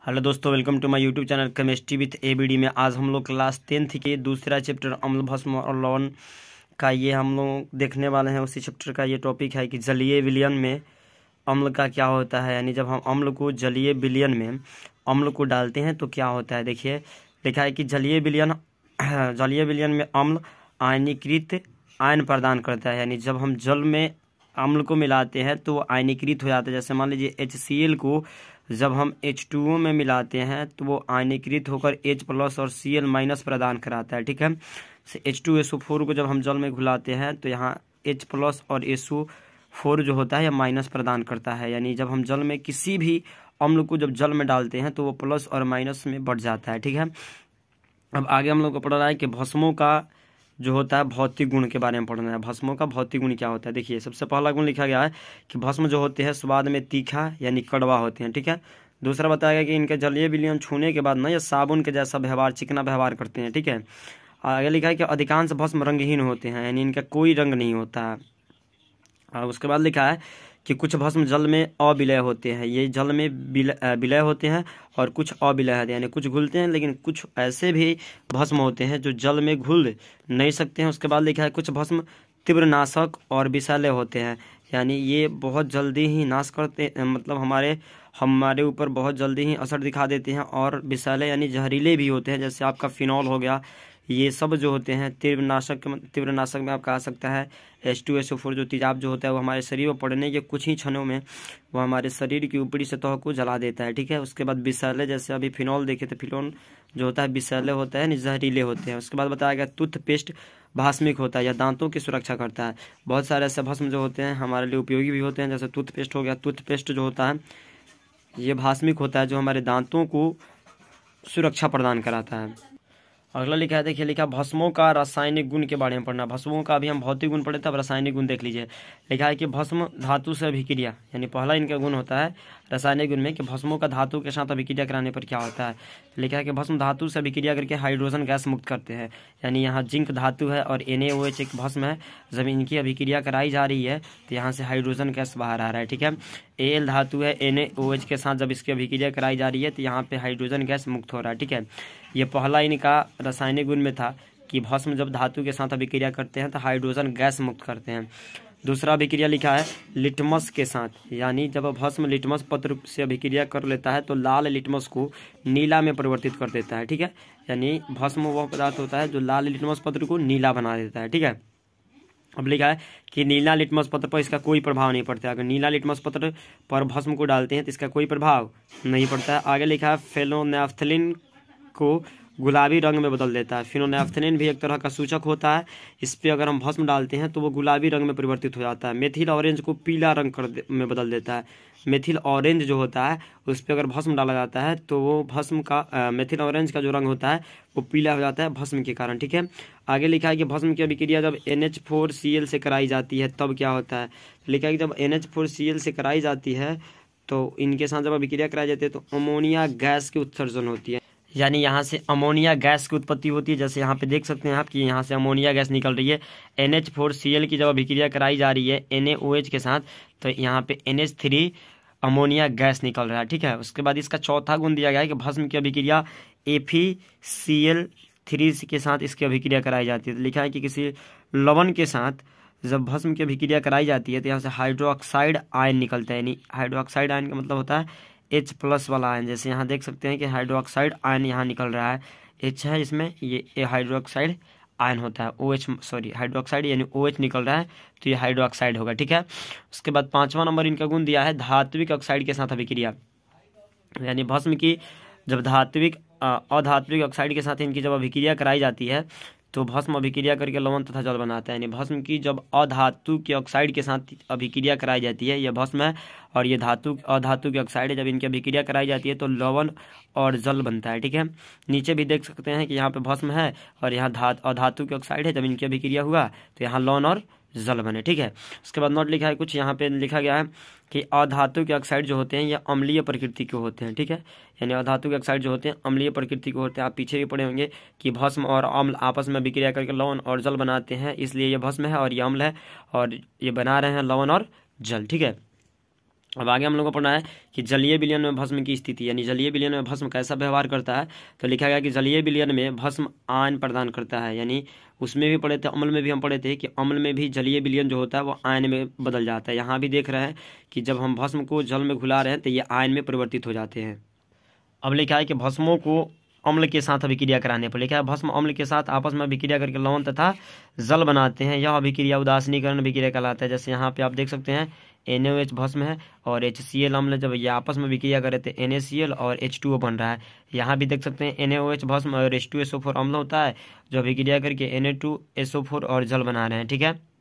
Hello दोस्तों, welcome to my YouTube channel chemistry with ABD में। आज हम लोग क्लास 10th के दूसरा चैप्टर अम्ल भस्म और लवण का ये हम लोग देखने वाले हैं। उसी चैप्टर का ये टॉपिक है कि जलीय विलयन में अम्ल का क्या होता है, यानी जब हम अम्ल को जलीय विलयन में अम्ल को डालते हैं तो क्या होता है। देखिए लिखा है कि जलीय विलयन में अम्ल आयनीकृत आयन प्रदान करता है, यानी जब हम जल में अम्ल को मिलाते हैं तो वो आयनीकृत हो जाता है। जैसे मान लीजिए HCl को जब हम H2O में मिलाते हैं तो वो आयनीकृत होकर H+ और Cl- प्रदान कराता है। ठीक है, H2SO4 को जब हम जल में घुलाते हैं तो यहाँ H+ और SO4 जो होता है यह माइनस प्रदान करता है। यानी जब हम जल में किसी भी अम्ल को जब जल में डालते हैं तो वो प्लस और माइनस में बढ़ जाता है। ठीक है, अब आगे हम लोग को पढ़ रहा है कि भस्मों का जो होता है भौतिक गुण के बारे में पढ़ना है। भस्मों का भौतिक गुण क्या होता है। देखिए सबसे पहला गुण लिखा गया है कि भस्म जो होते हैं स्वाद में तीखा यानी कड़वा होते हैं। ठीक है, दूसरा बताया गया कि इनके जलीय विलयन छूने के बाद ना ये साबुन के जैसा व्यवहार, चिकना व्यवहार करते हैं। ठीक है, आगे लिखा है कि अधिकांश भस्म रंगहीन होते हैं, यानी इनका कोई रंग नहीं होता है। और उसके बाद लिखा है कि कुछ भस्म जल में अविलय होते हैं, ये जल में विलय होते हैं और कुछ अविलय होते हैं, यानी कुछ घुलते हैं, लेकिन कुछ ऐसे भी भस्म होते हैं जो जल में घुल नहीं सकते हैं। उसके बाद लिखा है कुछ भस्म तीव्र नाशक और विषैले होते हैं, यानी ये बहुत जल्दी ही नाश करते, मतलब हमारे ऊपर बहुत जल्दी ही असर दिखा देते हैं। और विषैले यानी जहरीले भी होते हैं, जैसे आपका फिनॉल हो गया। ये सब जो होते हैं तीव्र नाशक में आप कहा सकता है H2SO4 जो तेजाब जो होता है वो हमारे शरीर में पड़ने के कुछ ही क्षणों में वो हमारे शरीर की ऊपरी सतह को जला देता है। ठीक है, उसके बाद विषैले, जैसे अभी फिनॉल देखे थे, फिनॉल जो होता है विषैले होता है, जहरीले होते हैं। उसके बाद बताया गया टूथपेस्ट भास्मिक होता है या दांतों की सुरक्षा करता है। बहुत सारे ऐसे भस्म जो होते हैं हमारे लिए उपयोगी भी होते हैं, जैसे टूथपेस्ट हो गया। टूथपेस्ट जो होता है ये भास्मिक होता है जो हमारे दांतों को सुरक्षा प्रदान कराता है। अगला लिखा है, देखिए लिखा भस्मों का रासायनिक गुण के बारे में पढ़ना। भस्मों का अभी हम भौतिक गुण पढ़े थे, अब रासायनिक गुण देख लीजिए। लिखा है कि भस्म धातु से अभिक्रिया, यानी पहला इनका गुण होता है रासायनिक गुण में कि भस्मों का धातु के साथ अभिक्रिया कराने पर क्या होता है। लिखा है कि भस्म धातु से अभिक्रिया करके हाइड्रोजन गैस मुक्त करते हैं, यानी यहाँ जिंक धातु है और NaOH एक भस्म है। जब इनकी अभिक्रिया कराई जा रही है तो यहाँ से हाइड्रोजन गैस बाहर आ रहा है। ठीक है, Al धातु है, NaOH के साथ जब इसकी अभिक्रिया कराई जा रही है तो यहाँ पे हाइड्रोजन गैस मुक्त हो रहा है। ठीक है, ये पहला इनका रासायनिक गुण में था कि भस्म जब धातु के साथ अभिक्रिया करते हैं तो हाइड्रोजन गैस मुक्त करते हैं। दूसरा अभिक्रिया लिखा है लिटमस के साथ, यानी जब भस्म लिटमस पत्र से अभिक्रिया कर लेता है तो लाल लिटमस को नीला में परिवर्तित कर देता है। ठीक है, यानी भस्म वह पदार्थ होता है जो लाल लिटमस पत्र को नीला बना देता है। ठीक है, अब लिखा है कि नीला लिटमस पत्र पर इसका कोई प्रभाव नहीं पड़ता है। अगर नीला लिटमस पत्र पर भस्म को डालते हैं तो इसका कोई प्रभाव नहीं पड़ता है। आगे लिखा है फेनोनैफ्थलीन को गुलाबी रंग में बदल देता है। फिनोनैफ्थलीन भी एक तरह का सूचक होता है, इस पर अगर हम भस्म डालते हैं तो वो गुलाबी रंग में परिवर्तित हो जाता है। मेथिल ऑरेंज को पीला रंग में बदल देता है। मेथिल ऑरेंज जो होता है उस पर अगर भस्म डाला जाता है तो वो भस्म का मेथिल ऑरेंज का जो रंग होता है वो पीला हो जाता है भस्म के कारण। ठीक है, आगे लिखा है कि भस्म की अभिक्रिया जब NH4Cl से कराई जाती है तब क्या होता है। लिखा है कि जब NH4Cl से कराई जाती है तो इनके साथ जब अभिक्रिया कराई जाती है तो अमोनिया गैस की उत्सर्जन होती है, यानी यहाँ से अमोनिया गैस की उत्पत्ति होती है। जैसे यहाँ पे देख सकते हैं आप कि यहाँ से अमोनिया गैस निकल रही है। NH4Cl की जब अभिक्रिया कराई जा रही है NaOH के साथ तो यहाँ पे NH3 अमोनिया गैस निकल रहा है। ठीक है, उसके बाद इसका चौथा गुण दिया गया है कि भस्म की अभिक्रिया FeCl3 के साथ इसकी अभिक्रिया कराई जाती है। तो लिखा है कि किसी लवण के साथ जब भस्म की अभिक्रिया कराई जाती है तो यहाँ से हाइड्रोक्साइड आयन निकलता है, यानी हाइड्रोक्साइड आयन का मतलब होता है H+ वाला आयन। जैसे यहाँ देख सकते हैं कि हाइड्रोक्साइड आयन यहाँ निकल रहा है, H है इसमें, ये हाइड्रोक्साइड आयन होता है, हाइड्रोक्साइड यानी OH निकल रहा है तो ये हाइड्रोक्साइड होगा। ठीक है, उसके बाद 5वां नंबर इनका गुण दिया है धात्विक ऑक्साइड के साथ अभिक्रिया, यानी भस्म की जब अधात्विक ऑक्साइड के साथ इनकी जब अभिक्रिया कराई जाती है तो भस्म अभिक्रिया करके लवण तथा जल बनाता है। यानी भस्म की जब अधातु के ऑक्साइड के साथ अभिक्रिया कराई जाती है, यह भस्म है और ये अधातु के ऑक्साइड है, जब इनकी अभिक्रिया कराई जाती है तो लवण और जल बनता है। ठीक है, नीचे भी देख सकते हैं कि यहाँ पे भस्म है और यहाँ अधातु के ऑक्साइड है, जब इनकी अभिक्रिया हुआ तो यहाँ लवण और जल बने। ठीक है, उसके बाद नोट लिखा है कुछ, यहाँ पे लिखा गया है कि अधातु के ऑक्साइड जो होते हैं ये अम्लीय प्रकृति के होते हैं। ठीक है, यानी अधातु के ऑक्साइड जो होते हैं अम्लीय प्रकृति के होते हैं। आप पीछे भी पढ़े होंगे कि भस्म और अम्ल आपस में अभिक्रिया करके लवण और जल बनाते हैं, इसलिए ये भस्म है और ये अम्ल है और ये बना रहे हैं लवण और जल। ठीक है, अब आगे हम लोग को पढ़ना है कि जलीय विलयन में भस्म की स्थिति, यानी जलीय विलयन में भस्म कैसा व्यवहार करता है। तो लिखा गया कि जलीय विलयन में भस्म आयन प्रदान करता है, यानी उसमें भी पढ़े थे, अम्ल में भी हम पढ़े थे कि अम्ल में भी जलीय विलयन जो होता है वो आयन में बदल जाता है। यहाँ भी देख रहे हैं कि जब हम भस्म को जल में घुला रहे हैं तो ये आयन में परिवर्तित हो जाते हैं। अब लिखा है कि भस्मों को अम्ल के साथ अभिक्रिया कराने पर, लिखा है भस्म अम्ल के साथ आपस में अभिक्रिया करके लवण तथा जल बनाते हैं, यह अभिक्रिया उदासीनीकरण अभिक्रिया कहलाता है। जैसे यहाँ पे आप देख सकते हैं NaOH भस्म है और HCl अम्ल, जब ये आपस में अभिक्रिया करे तो NaCl और H2O बन रहा है। यहाँ भी देख सकते हैं NaOH भस्म और H2SO4 अम्ल होता है जो अभिक्रिया करके Na2SO4 और जल बना रहे हैं। ठीक है।